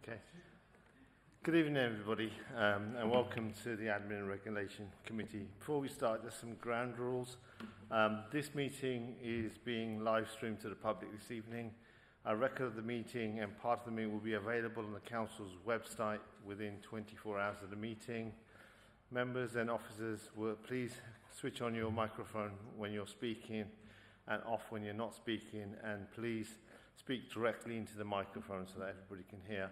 Okay. Good evening, everybody, and welcome to the Admin and Regulation Committee. Before we start, just some ground rules. This meeting is being live streamed to the public this evening. A record of the meeting and part of the meeting will be available on the Council's website within 24 hours of the meeting. Members and officers, will please switch on your microphone when you're speaking and off when you're not speaking, and please speak directly into the microphone so that everybody can hear.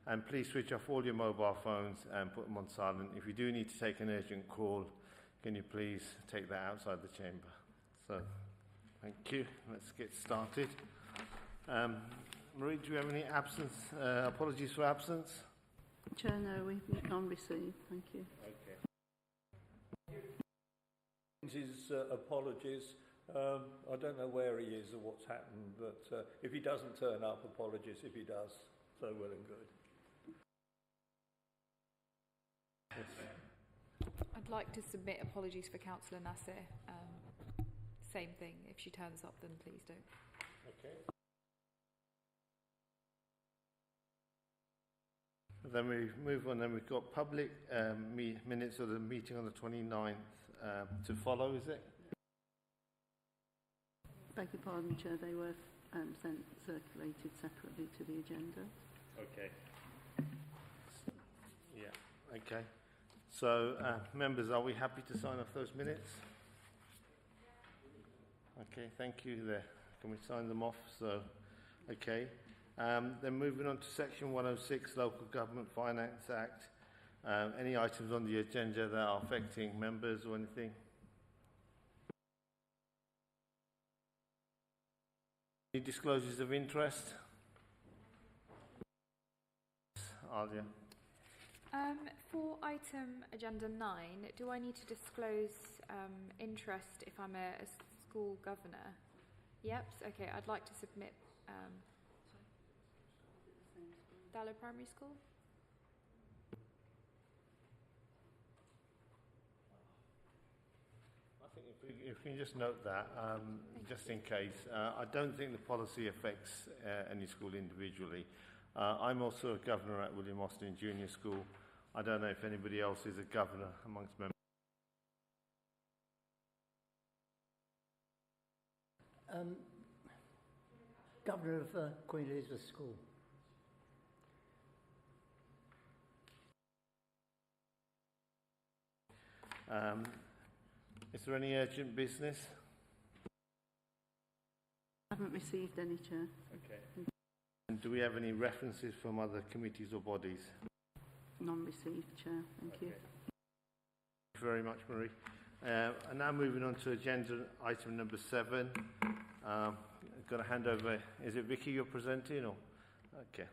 And please switch off all your mobile phones and put them on silent. If you do need to take an urgent call, can you please take that outside the chamber? So, thank you. Let's get started. Marie, do you have any absence? Apologies for absence? Chair, no, we've none received. Thank you. Okay. His apologies. I don't know where he is or what's happened, but if he doesn't turn up, apologies. If he does, so well and good. Yes. I'd like to submit apologies for Councillor Nasser. Same thing. If she turns up, then please don't. Okay. Then we move on. Then we've got public minutes of the meeting on the 29th to follow, is it? Beg your pardon, Chair, they were circulated separately to the agenda. Okay. Yeah, okay. So, members, are we happy to sign off those minutes? Okay, thank you there. Can we sign them off? So, okay. Then moving on to Section 106, Local Government Finance Act. Any items on the agenda that are affecting members or anything? Any disclosures of interest? Alia. For item agenda 9, do I need to disclose interest if I'm a school governor? Yep. Okay. I'd like to submit Dallow Primary School. I think if we can just note that, just in case, I don't think the policy affects any school individually. I'm also a governor at William Austin Junior School. I don't know if anybody else is a governor amongst members. Governor of Queen Elizabeth School. Is there any urgent business? I haven't received any, Chair. Okay. And do we have any references from other committees or bodies? None received, Chair. Thank you. Thank you very much, Marie. And now moving on to agenda item number 7. I've got to hand over. Is it Vicky you're presenting? Or? Okay.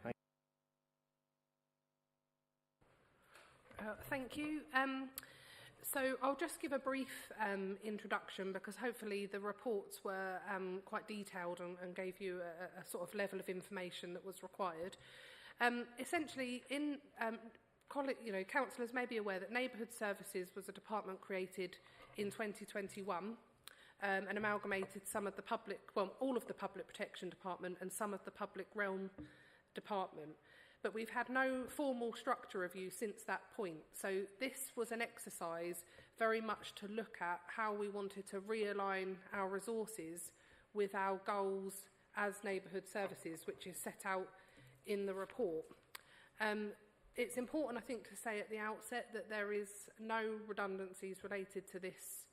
Thank you. So I'll just give a brief introduction because hopefully the reports were quite detailed and gave you a sort of level of information that was required. Essentially, councillors may be aware that Neighbourhood Services was a department created in 2021 and amalgamated some of the public, well, all of the Public Protection Department and some of the Public Realm Department. But we've had no formal structure review since that point. So this was an exercise very much to look at how we wanted to realign our resources with our goals as neighbourhood services, which is set out in the report. It's important, I think, to say at the outset that there is no redundancies related to this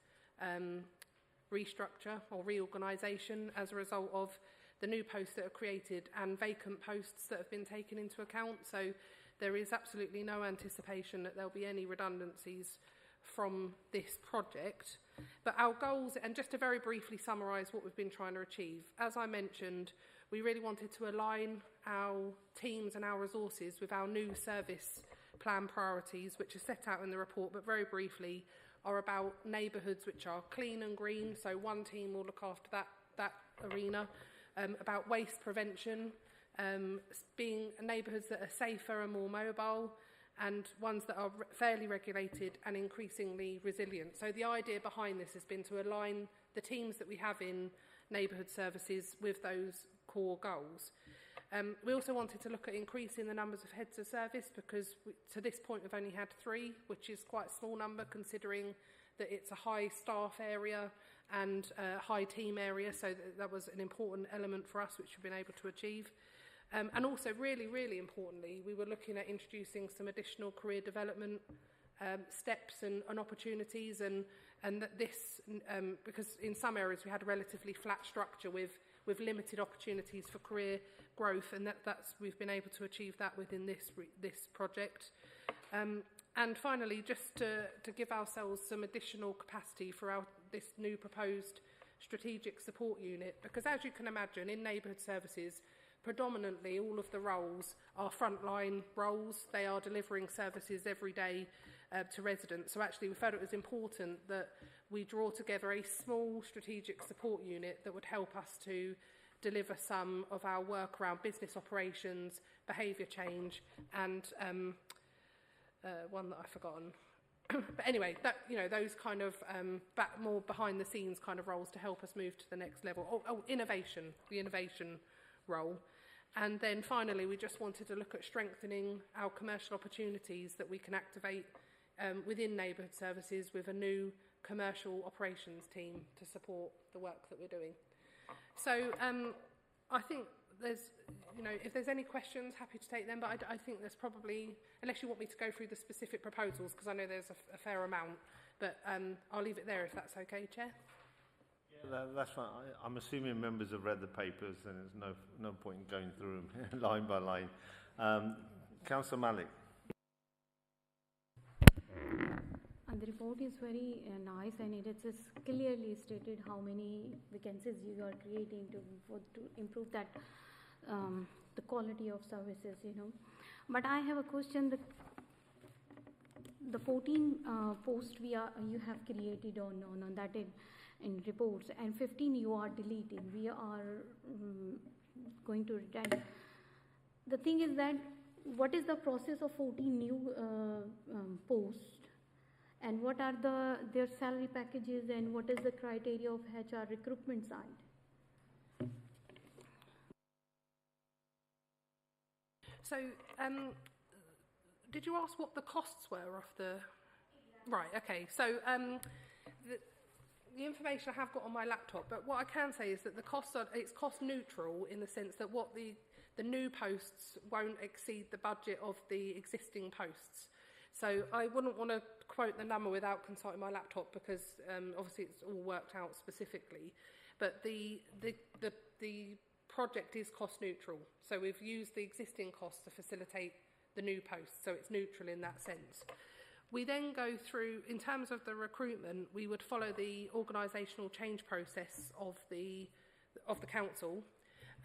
restructure or reorganisation as a result of the new posts that are created and vacant posts that have been taken into account. So there is absolutely no anticipation that there'll be any redundancies from this project. But our goals, and just to very briefly summarise what we've been trying to achieve, as I mentioned, we really wanted to align our teams and our resources with our new service plan priorities, which are set out in the report, but very briefly are about neighbourhoods which are clean and green. So one team will look after that arena. About waste prevention, being neighbourhoods that are safer and more mobile, and ones that are fairly regulated and increasingly resilient. So the idea behind this has been to align the teams that we have in neighbourhood services with those core goals. We also wanted to look at increasing the numbers of heads of service because to this point we've only had 3, which is quite a small number considering that it's a high staff area and a high team area, so that was an important element for us which we've been able to achieve. And also really, really importantly, we were looking at introducing some additional career development steps and opportunities and that this, because in some areas we had a relatively flat structure with limited opportunities for career growth, and that's we've been able to achieve that within this project. And finally, just to give ourselves some additional capacity for this new proposed strategic support unit, because as you can imagine, in neighbourhood services, predominantly all of the roles are frontline roles. They are delivering services every day to residents. So actually we felt it was important that we draw together a small strategic support unit that would help us to deliver some of our work around business operations, behaviour change, and one that I've forgotten. But anyway, that, you know, those kind of more behind the scenes kind of roles to help us move to the next level. Innovation, the innovation role. And then finally, we just wanted to look at strengthening our commercial opportunities that we can activate within neighbourhood services with a new commercial operations team to support the work that we're doing. So I think there's, you know, if there's any questions, happy to take them, but I think there's probably, unless you want me to go through the specific proposals, because I know there's a fair amount, but I'll leave it there if that's okay, Chair. That's fine. I'm assuming members have read the papers and there's no point in going through them line by line. Councillor Malik. And the report is very nice, and it is clearly stated how many vacancies you are creating to improve that the quality of services, you know. But I have a question. The 14 posts you have created on that in reports, and 15 you are deleting. We are going to retire. The thing is that what is the process of 14 new posts, and what are their salary packages, and what is the criteria of HR recruitment side? So, did you ask what the costs were of the... Right, okay. So, the information I have got on my laptop, but what I can say is that the costs it's cost neutral in the sense that what the new posts won't exceed the budget of the existing posts. So I wouldn't want to quote the number without consulting my laptop because obviously it's all worked out specifically. But the project is cost neutral. So we've used the existing costs to facilitate the new posts, so it's neutral in that sense. We then go through, in terms of the recruitment, we would follow the organisational change process of the council.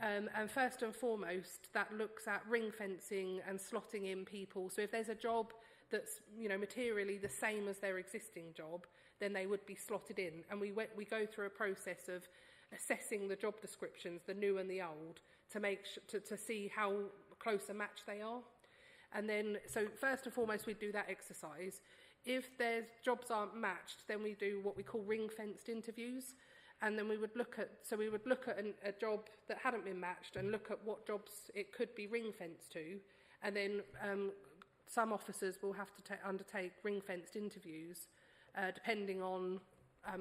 And first and foremost, that looks at ring fencing and slotting in people. So if there's a job that's, you know, materially the same as their existing job, then they would be slotted in. And we go through a process of assessing the job descriptions, the new and the old, to see how close a match they are. And then, so first and foremost, we do that exercise. If their jobs aren't matched, then we do what we call ring-fenced interviews. And then we would look at a job that hadn't been matched and look at what jobs it could be ring-fenced to. And then some officers will have to undertake ring-fenced interviews, depending on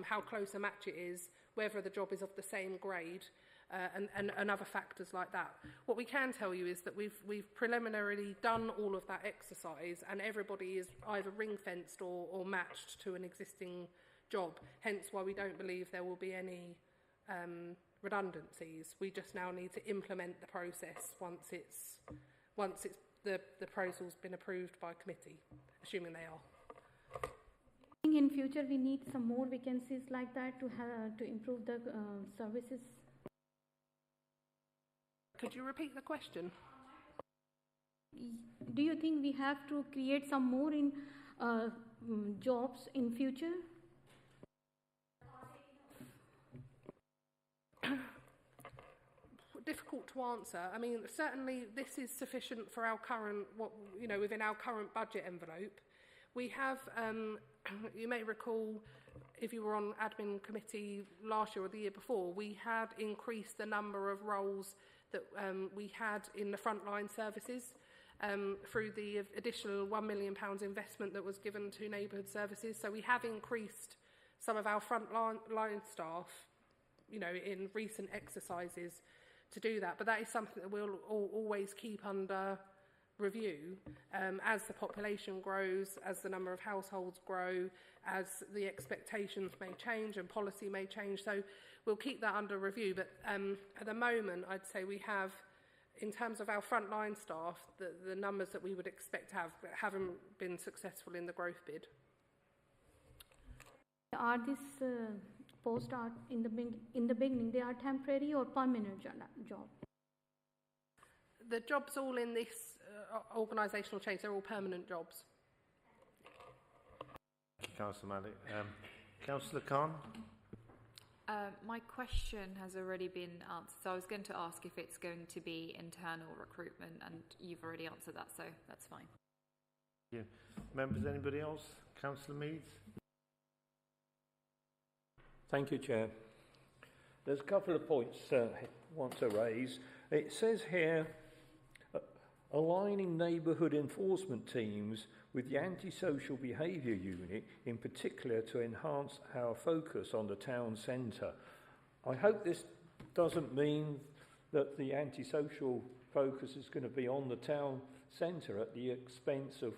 how close a match it is, whether the job is of the same grade, and other factors like that. What we can tell you is that we've preliminarily done all of that exercise, and everybody is either ring-fenced or matched to an existing job, hence why we don't believe there will be any redundancies. We just now need to implement the process once the proposal's been approved by committee, assuming they are. In future, we need some more vacancies like that to improve the services. Could you repeat the question? Do you think we have to create some more in jobs in future? Difficult to answer. I mean, certainly this is sufficient for our current, within our current budget envelope. We have, you may recall, if you were on admin committee last year or the year before, we had increased the number of roles that we had in the frontline services through the additional £1 million investment that was given to neighbourhood services. So we have increased some of our frontline staff, you know, in recent exercises to do that. But that is something that we'll always keep under review as the population grows, as the number of households grow, as the expectations may change and policy may change. So we'll keep that under review. But at the moment, I'd say we have, in terms of our frontline staff, the numbers that we would expect to have haven't been successful in the growth bid. Are these posts are in the beginning, they are temporary or permanent job? The jobs all in this organisational change, they're all permanent jobs. Thank you, Councillor Malik. Councillor Khan? My question has already been answered. So I was going to ask if it's going to be internal recruitment, and you've already answered that, so that's fine. Thank you. Members, anybody else? Councillor Meads? Thank you, Chair. There's a couple of points I want to raise. It says here, aligning neighbourhood enforcement teams with the antisocial behaviour unit, in particular to enhance our focus on the town centre. I hope this doesn't mean that the antisocial focus is going to be on the town centre at the expense of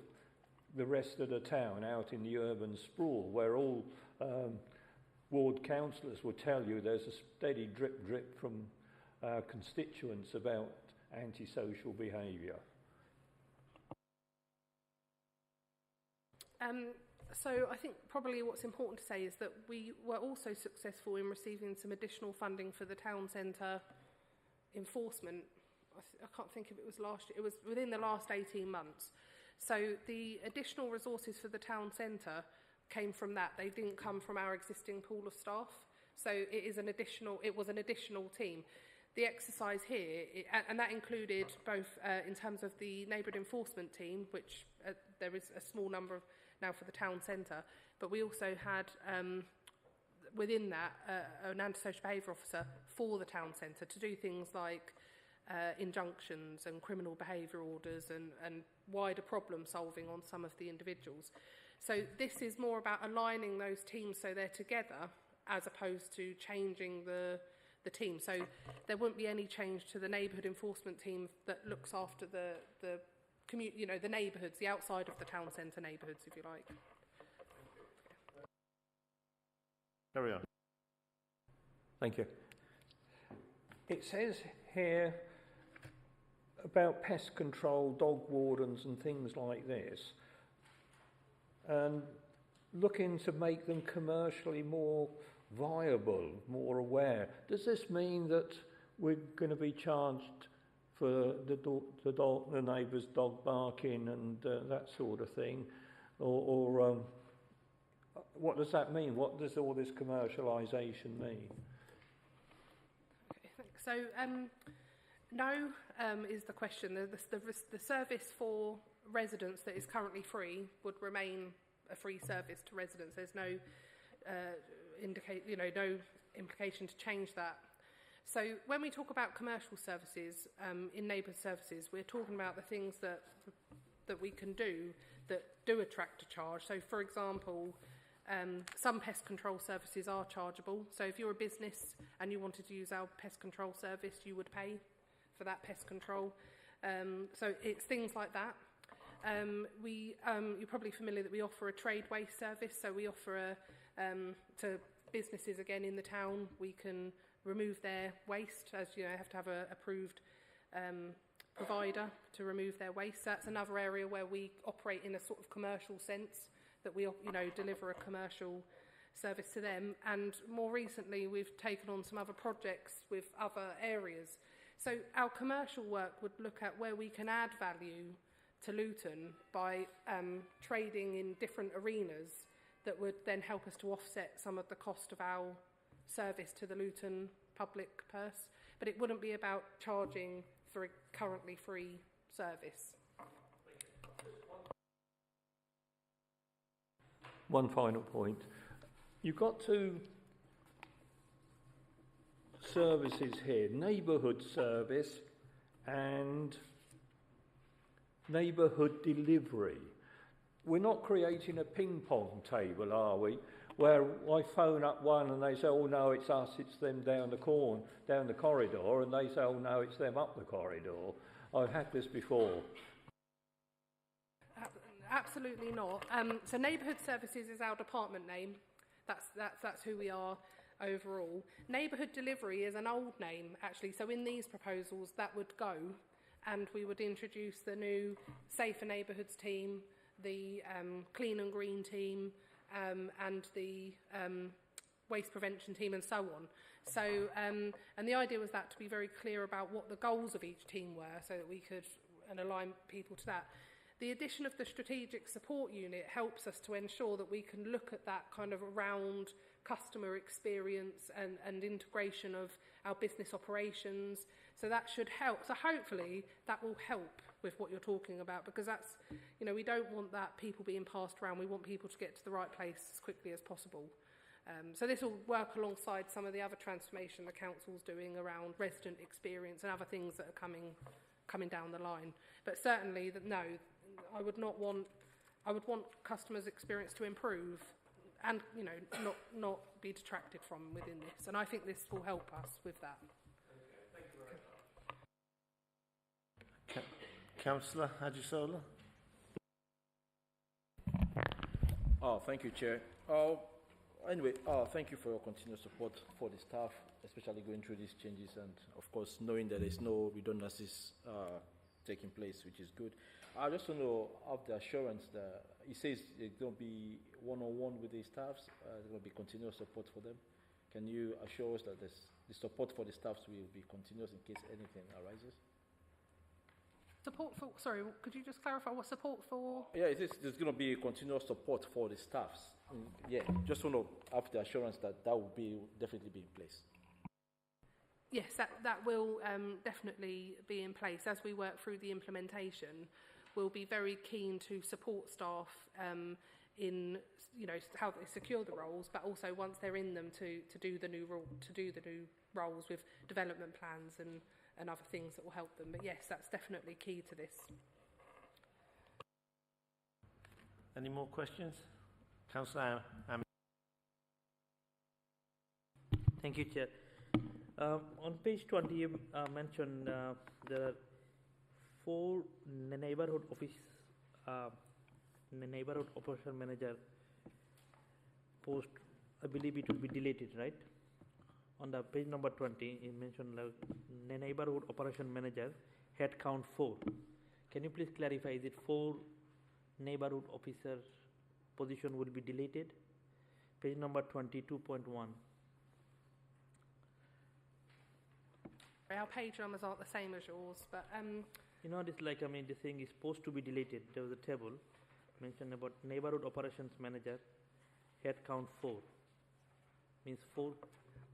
the rest of the town out in the urban sprawl, where all ward councillors will tell you there's a steady drip from our constituents about antisocial behaviour. So I think probably what's important to say is that we were also successful in receiving some additional funding for the town centre enforcement. I can't think if it was last year. It was within the last 18 months. So the additional resources for the town centre came from that. They didn't come from our existing pool of staff. So it was an additional team. The exercise here, and that included both in terms of the neighbourhood enforcement team, which there is a small number of now for the town centre, but we also had within that an antisocial behaviour officer for the town centre to do things like injunctions and criminal behaviour orders and wider problem solving on some of the individuals. So this is more about aligning those teams so they're together as opposed to changing the team. So there won't be any change to the neighbourhood enforcement team that looks after the the neighbourhoods, the outside of the town centre neighbourhoods, if you like. Carry on. Thank you. It says here about pest control, dog wardens and things like this, and looking to make them commercially more viable, more aware. Does this mean that we're going to be charged for the neighbour's dog barking and that sort of thing? Or what does that mean? What does all this commercialisation mean? Okay, thanks. So, no is the question. The service for residents that is currently free would remain a free service to residents. There's no no implication to change that. So when we talk about commercial services in neighbourhood services, we're talking about the things that we can do that do attract a charge. So, for example, some pest control services are chargeable. So if you're a business and you wanted to use our pest control service, you would pay for that pest control. So it's things like that. You're probably familiar that we offer a trade waste service. So we offer to businesses again in the town, we can remove their waste, as you know, have to have an approved provider to remove their waste. So that's another area where we operate in a sort of commercial sense, that we deliver a commercial service to them. And more recently, we've taken on some other projects with other areas. So our commercial work would look at where we can add value to Luton by trading in different arenas that would then help us to offset some of the cost of our service to the Luton public purse. But it wouldn't be about charging for a currently free service. One final point. You've got two services here, neighbourhood service and neighbourhood delivery. We're not creating a ping pong table, are we? Where I phone up one and they say, oh no, it's us, it's them down the corridor, and they say, oh no, it's them up the corridor. I've had this before. Absolutely not. So neighbourhood services is our department name. That's who we are overall. Neighbourhood delivery is an old name, actually. So in these proposals, that would go, and we would introduce the new Safer Neighbourhoods team, the Clean and Green team, and the waste prevention team, and so on. So, and the idea was that to be very clear about what the goals of each team were, so that we could align people to that. The addition of the strategic support unit helps us to ensure that we can look at that kind of around customer experience and integration of our business operations. So that should help. So hopefully that will help with what you're talking about, because that's, you know, we don't want that people being passed around. We want people to get to the right place as quickly as possible. So this will work alongside some of the other transformation the council's doing around resident experience and other things that are coming down the line. But certainly, no, I would want customers' experience to improve, and you know, not be detracted from within this. And I think this will help us with that. Thank you very much. Councillor Hajisola. Thank you, Chair. Anyway, thank you for your continued support for the staff, especially going through these changes, and of course knowing that there's no redundancies taking place, which is good. I just want to have the assurance that he says it's going to be one-on-one with the staffs, there's going to be continuous support for them. Can you assure us that the support for the staffs will be continuous in case anything arises? Support for, sorry, could you just clarify what support for? Yeah, there's going to be continuous support for the staffs. Yeah, just want to have the assurance that that will definitely be in place. Yes, that will definitely be in place. As we work through the implementation, we'll be very keen to support staff in, you know, how they secure the roles, but also once they're in them to do the new roles with development plans and other things that will help them. But yes, that's definitely key to this. Any more questions? Councillor Thank you, Chair. On page 20, you mentioned there are 4 neighbourhood operation manager post. I believe it will be deleted, right? On the page number 20, you mentioned like neighbourhood operation manager head count 4. Can you please clarify? Is it 4 neighbourhood officer position will be deleted? Page number 22.1. Our page numbers aren't the same as yours, but you know, this like, I mean, this thing is supposed to be deleted. There was a table mentioned about neighbourhood operations manager head count 4. Means 4.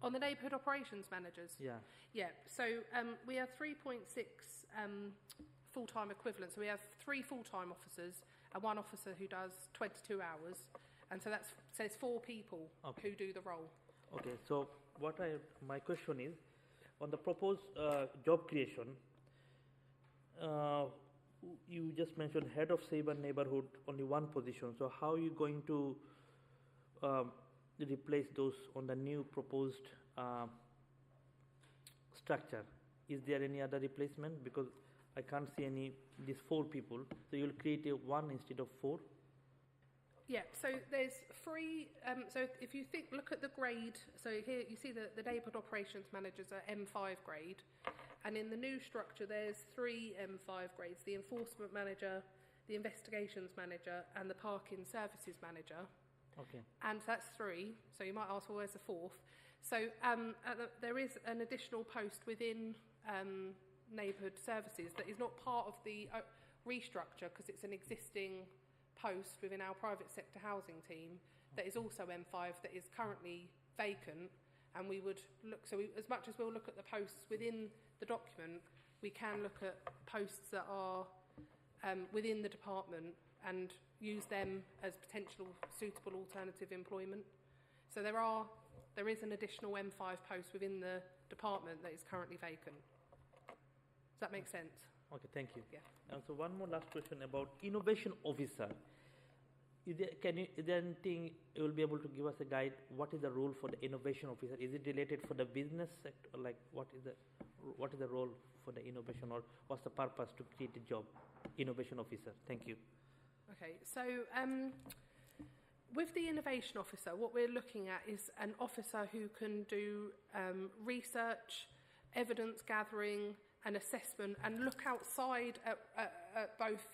On the neighbourhood operations managers? Yeah. Yeah, so we have 3.6 full-time equivalents. So we have 3 full-time officers and 1 officer who does 22 hours. And so that says 4 people who do the role. Okay, so my question is, on the proposed job creation, you just mentioned head of safer neighbourhood, only 1 position. So how are you going to replace those on the new proposed structure? Is there any other replacement? Because I can't see these 4 people. So you'll create a 1 instead of 4? Yeah, so there's 3, so if you look at the grade, so here you see the neighbourhood operations managers are M5 grade, and in the new structure there's 3 M5 grades, the enforcement manager, the investigations manager, and the parking services manager. Okay. And that's 3, so you might ask, well, where's the 4th? So there is an additional post within neighbourhood services that is not part of the restructure because it's an existing post within our private sector housing team that is also M5 that is currently vacant, and we would look, as much as we'll look at the posts within the document, we can look at posts that are within the department and use them as potential suitable alternative employment. So there is an additional M5 post within the department that is currently vacant. Does that make sense? Okay, thank you. Yeah. And so one more last question about innovation officer. Is there anything you will be able to give us a guide? What is the role for the innovation officer? Is it related for the business sector? Like what is the role for the innovation, or what's the purpose to create a job, innovation officer? Thank you. Okay, so with the innovation officer, what we're looking at is an officer who can do research, evidence gathering and assessment, and look outside at both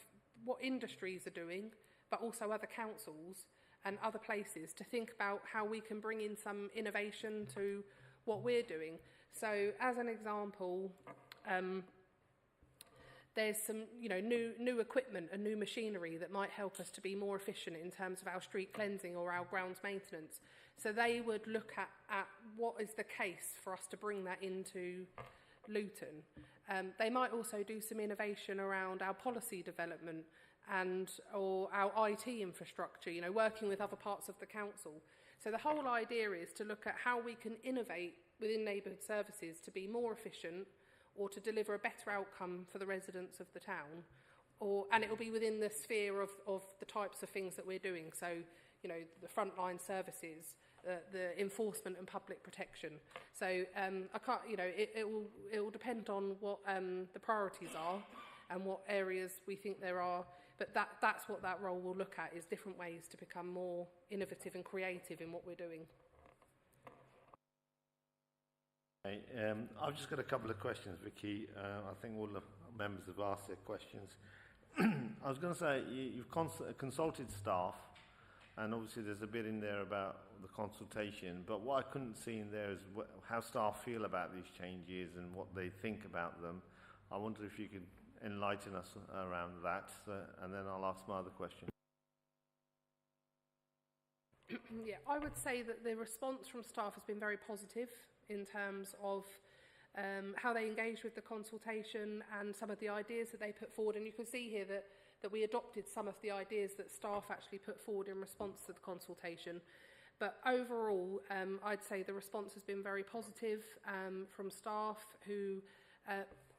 what industries are doing, but also other councils and other places to think about how we can bring in some innovation to what we're doing. So as an example, there's some new equipment and new machinery that might help us to be more efficient in terms of our street cleansing or our grounds maintenance. So they would look at what is the case for us to bring that into Luton. They might also do some innovation around our policy development or our IT infrastructure, working with other parts of the council. So the whole idea is to look at how we can innovate within neighbourhood services to be more efficient or to deliver a better outcome for the residents of the town. And it will be within the sphere of the types of things that we're doing. So, the frontline services, the enforcement and public protection. So I can't, it will depend on what the priorities are and what areas we think there are. But that's what that role will look at, is different ways to become more innovative and creative in what we're doing. Okay, I've just got a couple of questions, Vicky. I think all the members have asked their questions. I was going to say, you've consulted staff, and obviously there's a bit in there about the consultation, but what I couldn't see in there is how staff feel about these changes and what they think about them. I wonder if you could enlighten us around that, and then I'll ask my other question. Yeah, I would say that the response from staff has been very positive in terms of how they engage with the consultation and some of the ideas that they put forward. And you can see here that we adopted some of the ideas that staff actually put forward in response to the consultation. But overall, I'd say the response has been very positive from staff who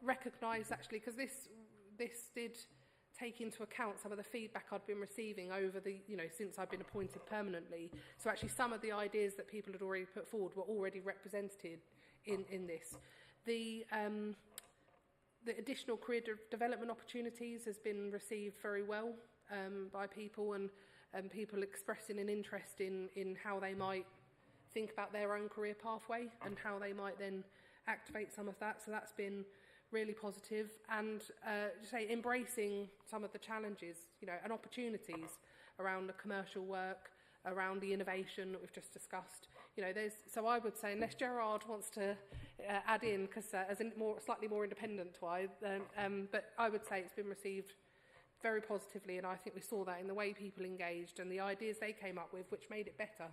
recognise, actually, because this did take into account some of the feedback I'd been receiving over the, since I've been appointed permanently. So actually some of the ideas that people had already put forward were already represented in this. The additional career development opportunities has been received very well by people, and people expressing an interest in how they might think about their own career pathway and how they might then activate some of that. So that's been really positive, and embracing some of the challenges, and opportunities around the commercial work, around the innovation that we've just discussed. So I would say, unless Gerard wants to add in, because as a slightly more independent wise, but I would say it's been received very positively, and I think we saw that in the way people engaged and the ideas they came up with, which made it better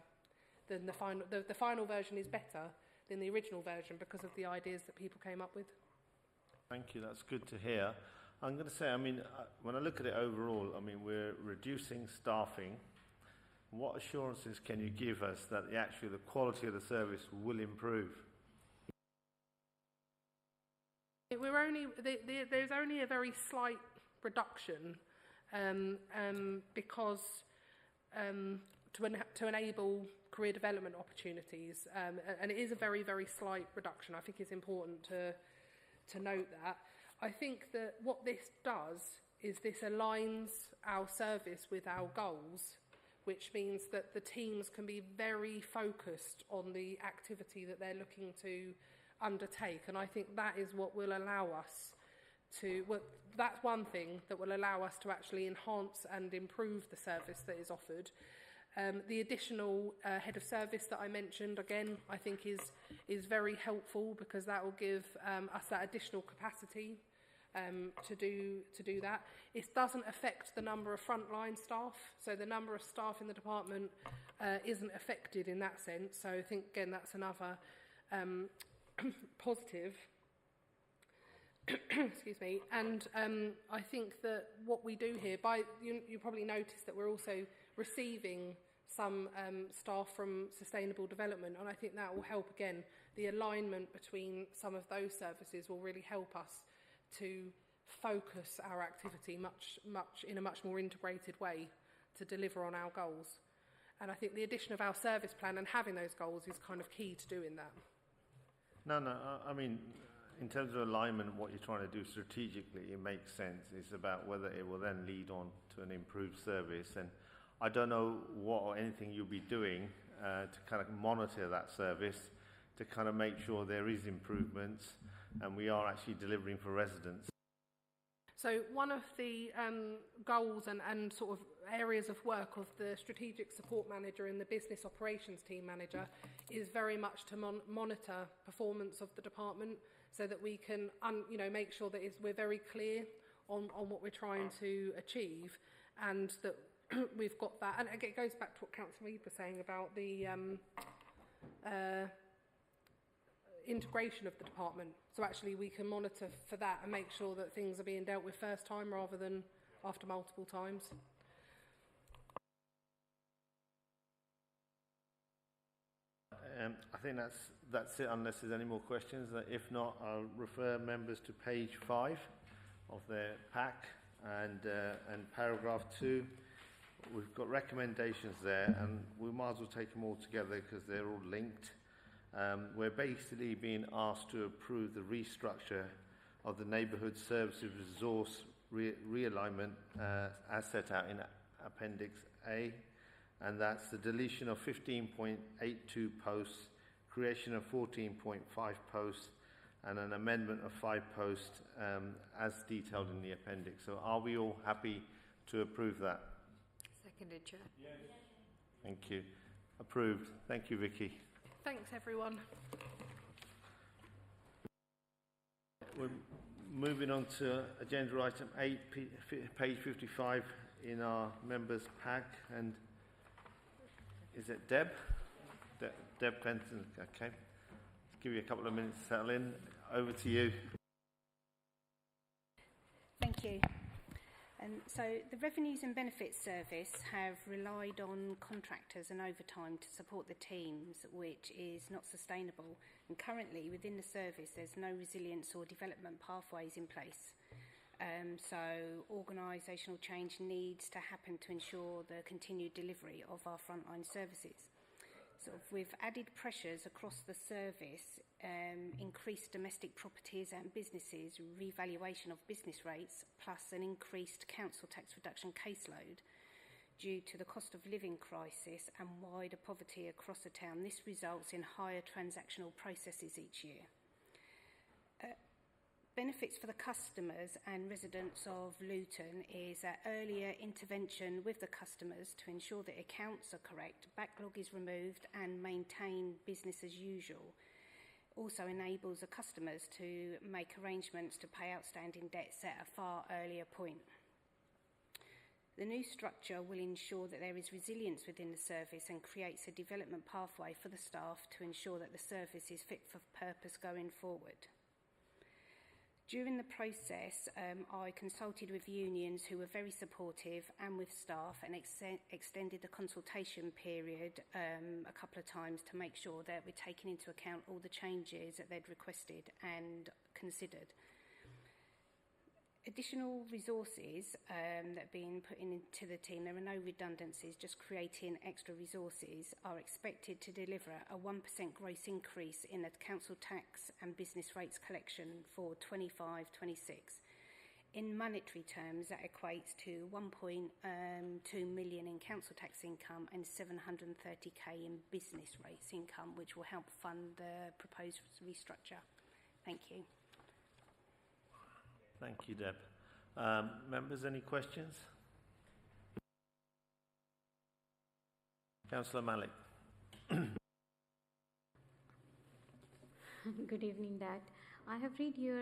than the final. The final version is better than the original version because of the ideas that people came up with. Thank you, that's good to hear. I'm going to say, when I look at it overall, we're reducing staffing. What assurances can you give us that the quality of the service will improve? There's only a very slight reduction because to enable career development opportunities, and it is a very, very slight reduction. I think it's important to note that. I think that what this does is this aligns our service with our goals, which means that the teams can be very focused on the activity that they're looking to undertake. And I think that is what will allow us to, that's one thing that will allow us to actually enhance and improve the service that is offered. The additional head of service that I mentioned, again, I think is very helpful, because that will give us that additional capacity to do that. It doesn't affect the number of frontline staff, so the number of staff in the department isn't affected in that sense. So I think, again, that's another positive. Excuse me. And I think that what we do here, you probably noticed that we're also receiving some staff from sustainable development, and I think that will help again. The alignment between some of those services will really help us to focus our activity in a much more integrated way to deliver on our goals. And I think the addition of our service plan and having those goals is kind of key to doing that. No, I mean, in terms of alignment, what you're trying to do strategically, it makes sense. It's about whether it will then lead on to an improved service. And I don't know what or anything you'll be doing to kind of monitor that service, to kind of make sure there is improvements and we are actually delivering for residents. So one of the goals and sort of areas of work of the strategic support manager and the business operations team manager is very much to monitor performance of the department, so that we can make sure that we're very clear on what we're trying to achieve, and that we've got that. And it goes back to what Councillor Reid was saying about the integration of the department. So actually we can monitor for that and make sure that things are being dealt with first time rather than after multiple times. I think that's it, unless there's any more questions. If not, I'll refer members to page 5 of their pack and paragraph 2. We've got recommendations there, and we might as well take them all together because they're all linked. We're basically being asked to approve the restructure of the neighbourhood services resource realignment as set out in Appendix A, and that's the deletion of 15.82 posts, creation of 14.5 posts, and an amendment of 5 posts as detailed in the appendix. So are we all happy to approve that? Seconded, Chair. Yes. Thank you. Approved. Thank you, Vicky. Thanks, everyone. We're moving on to agenda item 8, page 55 in our members' pack. And is it Deb? Deb Clinton. Okay. Let's give you a couple of minutes to settle in. Over to you. Thank you. So the Revenues and Benefits Service have relied on contractors and overtime to support the teams, which is not sustainable. And currently within the service there's no resilience or development pathways in place. So organisational change needs to happen to ensure the continued delivery of our frontline services. So with added pressures across the service, increased domestic properties and businesses, revaluation of business rates, plus an increased council tax reduction caseload due to the cost of living crisis and wider poverty across the town, this results in higher transactional processes each year. Benefits for the customers and residents of Luton is earlier intervention with the customers to ensure that accounts are correct, backlog is removed and maintain business as usual. Also enables the customers to make arrangements to pay outstanding debts at a far earlier point. The new structure will ensure that there is resilience within the service and creates a development pathway for the staff to ensure that the service is fit for purpose going forward. During the process, I consulted with unions who were very supportive and with staff, and extended the consultation period a couple of times to make sure that we're taking into account all the changes that they'd requested and considered. Additional resources that are being put into the team, there are no redundancies, just creating extra resources, are expected to deliver a 1% gross increase in the council tax and business rates collection for 25-26. In monetary terms, that equates to 1.2 million in council tax income and 730k in business rates income, which will help fund the proposed restructure. Thank you. Thank you, Deb. Members, any questions? Councillor Malik. Good evening, Dad. I have read your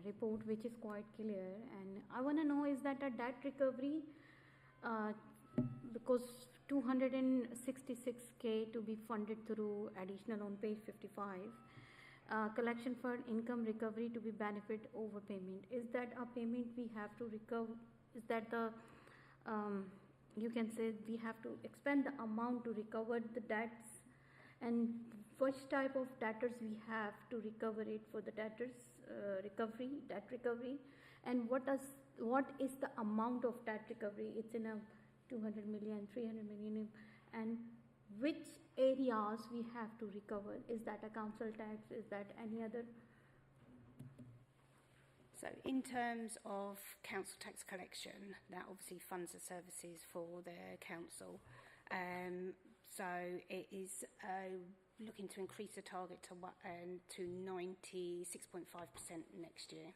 report, which is quite clear, and I want to know, is that a debt recovery? Because 266k to be funded through additional on page 55. Collection for income recovery to be benefit overpayment. Is that a payment we have to recover? Is that the you can say we have to expend the amount to recover the debts, and which type of debtors we have to recover it for the debtors debt recovery, and what is the amount of debt recovery. It's in a 200 million, 300 million, and which areas we have to recover. Is that a council tax? Is that any other? So in terms of council tax collection, that obviously funds the services for the council. So it is looking to increase the target to 96.5% next year,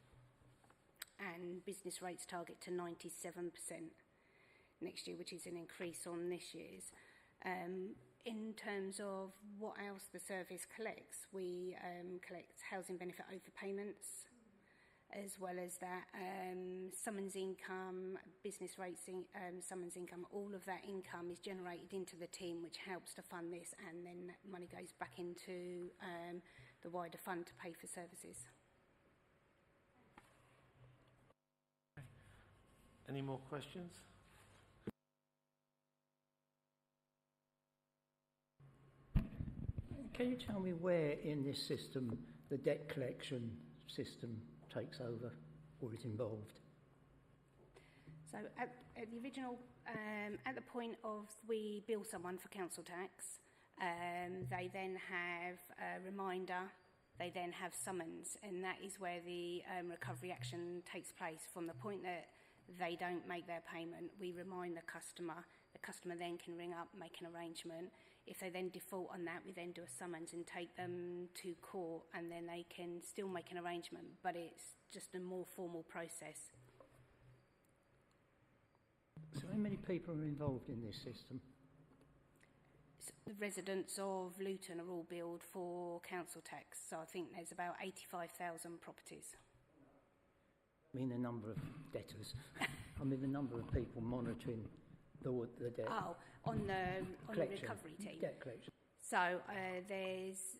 and business rates target to 97% next year, which is an increase on this year's. In terms of what else the service collects, we collect housing benefit overpayments, as well as that summons income, business rates, summons income. All of that income is generated into the team, which helps to fund this, and then that money goes back into the wider fund to pay for services. Any more questions? Can you tell me where in this system the debt collection system takes over or is involved? So at the original, at the point of we bill someone for council tax, they then have a reminder, they then have summons, and that is where the recovery action takes place. From the point that they don't make their payment, we remind the customer then can ring up, make an arrangement. If they then default on that, we then do a summons and take them to court, and then they can still make an arrangement, but it's just a more formal process. So how many people are involved in this system? So the residents of Luton are all billed for council tax, so I think there's about 85,000 properties. I mean the number of debtors. I mean the number of people monitoring the debt. Oh, on the recovery team. Debt collection. So there's,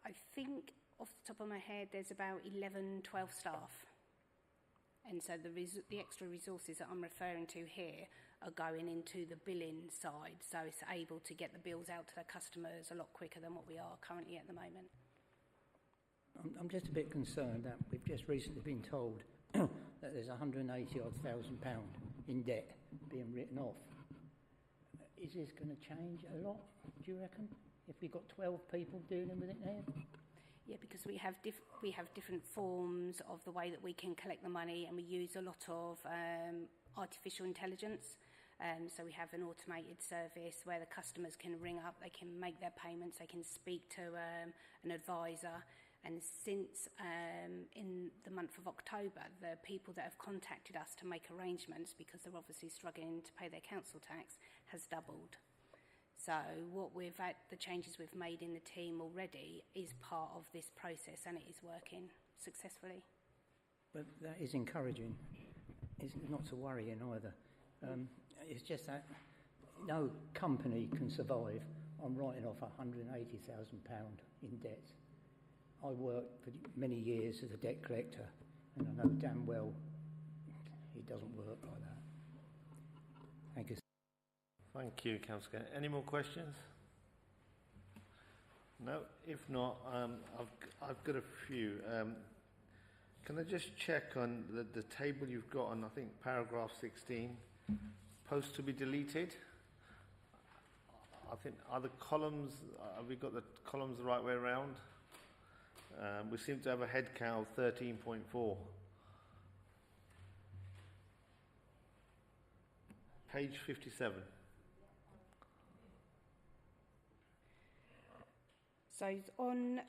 I think, off the top of my head, there's about 11, 12 staff. And so the extra resources that I'm referring to here are going into the billing side, so it's able to get the bills out to the customers a lot quicker than what we are currently at the moment. I'm just a bit concerned that we've just recently been told that there's £180,000 in debt being written off. Is this going to change a lot, do you reckon, if we've got 12 people dealing with it now? Yeah, because we have different forms of the way that we can collect the money, and we use a lot of artificial intelligence. So we have an automated service where the customers can ring up, they can make their payments, they can speak to an advisor. And since in the month of October, the people that have contacted us to make arrangements, because they're obviously struggling to pay their council tax, has doubled. So the changes we've made in the team already is part of this process, and it is working successfully. But that is encouraging. It's not to worry in either. It's just that no company can survive on writing off £180,000 in debt. I worked for many years as a debt collector, and I know damn well it doesn't work like that. Thank you. Thank you, Councillor. Any more questions? No? If not, I've got a few. Can I just check on the table you've got on, I think, paragraph 16, post to be deleted? I think, are the columns, have we got the columns the right way around? We seem to have a head count of 13.4. Page 57. So on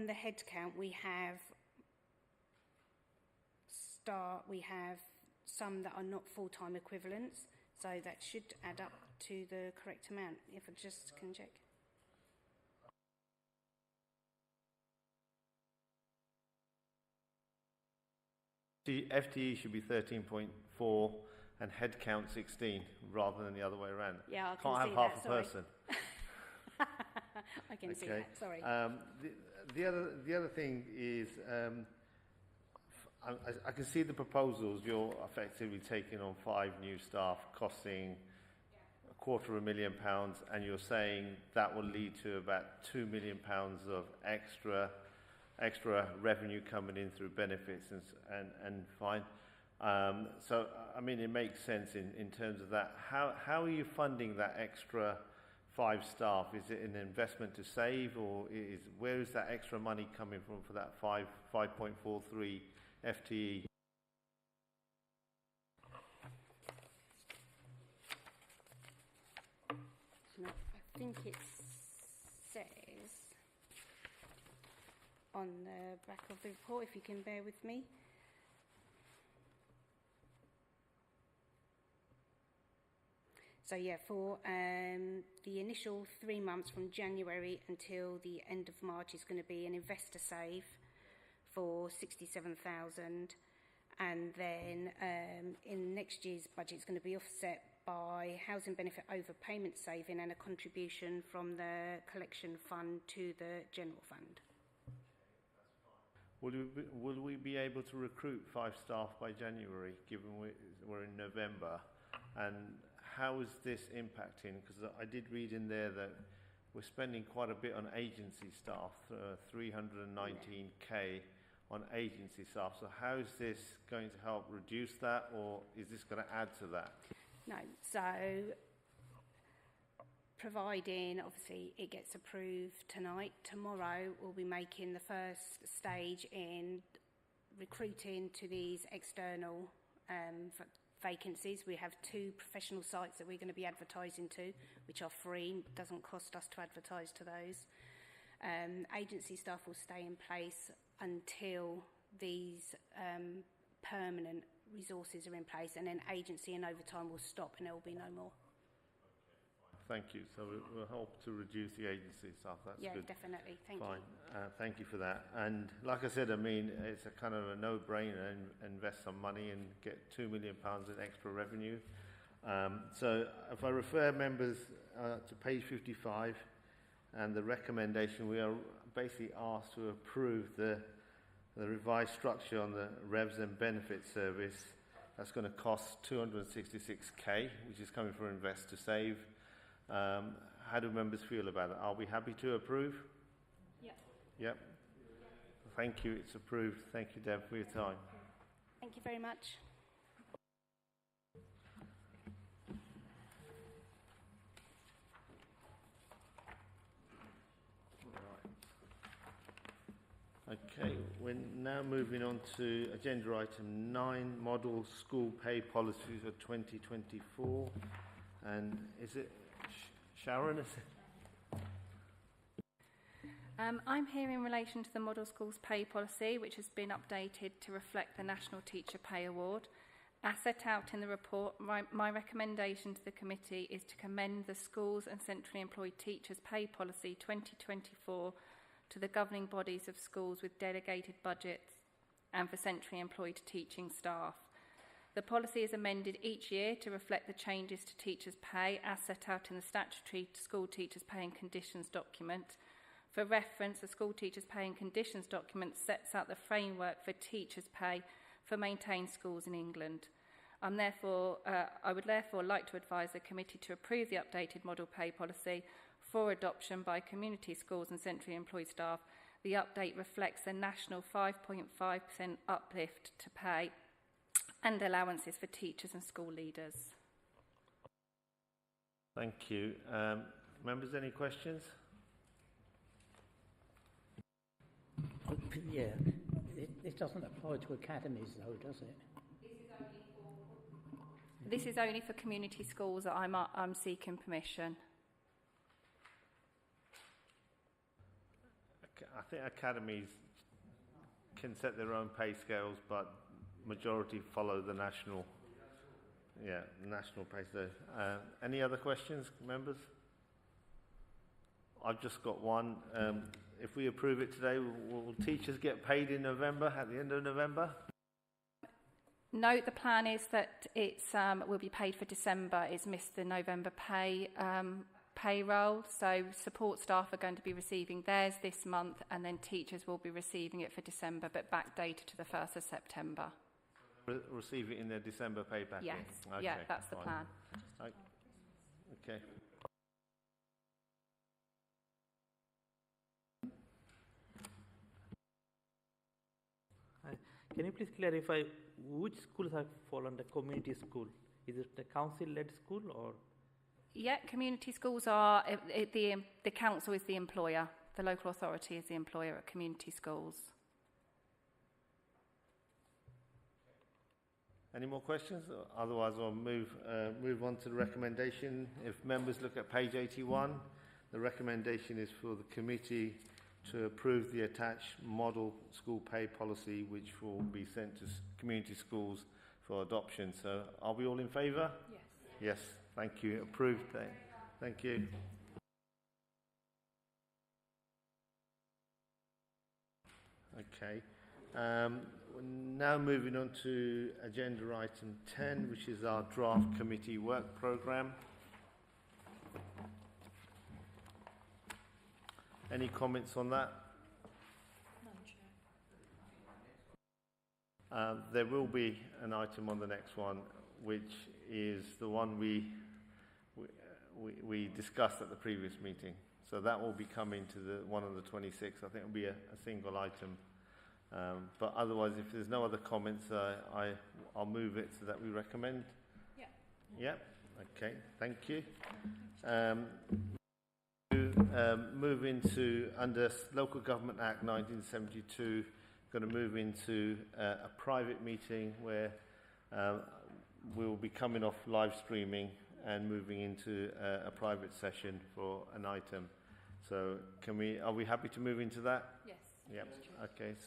the head count, we have some that are not full-time equivalents, so that should add up to the correct amount, if I just can check. The FTE should be 13.4 and head count 16 rather than the other way around. Yeah, I can't can have see half that, a person. I can see that, sorry. The other thing is, I can see the proposals. You're effectively taking on 5 new staff, costing £250,000, and you're saying that will lead to about £2 million of extra revenue coming in through benefits and fine. So, I mean, it makes sense in terms of that. How are you funding that extra 5 staff? Is it an investment to save, or where is that extra money coming from for that 5.43 FTE? No, I think it says on the back of the report, if you can bear with me. So yeah, for the initial 3 months from January until the end of March is going to be an investor save for 67,000, and then in next year's budget it's going to be offset by housing benefit overpayment saving and a contribution from the collection fund to the general fund. Will we be able to recruit 5 staff by January, given we're in November? And how is this impacting? Because I did read in there that we're spending quite a bit on agency staff, 319k on agency staff. So how is this going to help reduce that, or is this going to add to that? No, so providing obviously it gets approved tonight, tomorrow we'll be making the first stage in recruiting to these external vacancies. We have 2 professional sites that we're going to be advertising to, which are free, doesn't cost us to advertise to those. Agency staff will stay in place until these permanent resources are in place, and then agency and overtime will stop and there will be no more. Thank you. So it will help to reduce the agency staff. That's yeah, good. Yeah, definitely. Thank Fine. you. Thank you for that. And like I said, I mean, it's a kind of a no-brainer. Invest some money and get £2 million in extra revenue. So if I refer members to page 55 and the recommendation, we are basically asked to approve the revised structure on the Revs and Benefits Service. That's going to cost 266k, which is coming from Invest to Save. How do members feel about it? Are we happy to approve? Yep. Yep. Thank you. It's approved. Thank you, Deb, for your time. Thank you very much. Okay, we're now moving on to agenda item 9, Model School Pay Policies for 2024. And is it Sharon? Is it? I'm here in relation to the Model Schools Pay Policy, which has been updated to reflect the National Teacher Pay Award. As set out in the report, my recommendation to the committee is to commend the Schools and Centrally Employed Teachers Pay Policy 2024 to the governing bodies of schools with delegated budgets and for centrally employed teaching staff. The policy is amended each year to reflect the changes to teachers' pay as set out in the statutory School Teachers' Pay and Conditions document. For reference, the School Teachers' Pay and Conditions document sets out the framework for teachers' pay for maintained schools in England. I would therefore like to advise the committee to approve the updated model pay policy for adoption by community schools and centrally employed staff. The update reflects the national 5.5% uplift to pay and allowances for teachers and school leaders. Thank you. Members, any questions? Yeah, it doesn't apply to academies though, does it? This is only for community schools that I'm seeking permission. I think academies can set their own pay scales, but majority follow the national pay scale. Any other questions, members? I've just got one. If we approve it today, will teachers get paid in November, at the end of November? No, the plan is that it's will be paid for December. It's missed the November pay payroll. So support staff are going to be receiving theirs this month, and then teachers will be receiving it for December, but backdated to the 1st of September. Receive it in their December pay package? Yes, Okay, yeah, that's the fine. plan. Okay. Can you please clarify which schools have fall under community school? Is it the council-led school or? Yeah, community schools are, the council is the employer. The local authority is the employer at community schools. Any more questions? Otherwise, I'll move on to the recommendation. If members look at page 81, the recommendation is for the committee to approve the attached model school pay policy, which will be sent to community schools for adoption. So are we all in favour? Yes. Yes, thank you. Approved. Thank you. Okay. Now moving on to agenda item 10, which is our draft committee work programme. Any comments on that? There will be an item on the next one, which is the one we discussed at the previous meeting. So that will be coming to the one on the 26th. I think it will be a single item. But otherwise, if there's no other comments, I'll move it so that we recommend. Yeah. Yep. Okay. Thank you. Move into under Local Government Act 1972. Going to move into a private meeting where we will be coming off live streaming and moving into a private session for an item. So, are we happy to move into that? Yes. Yep. Okay. So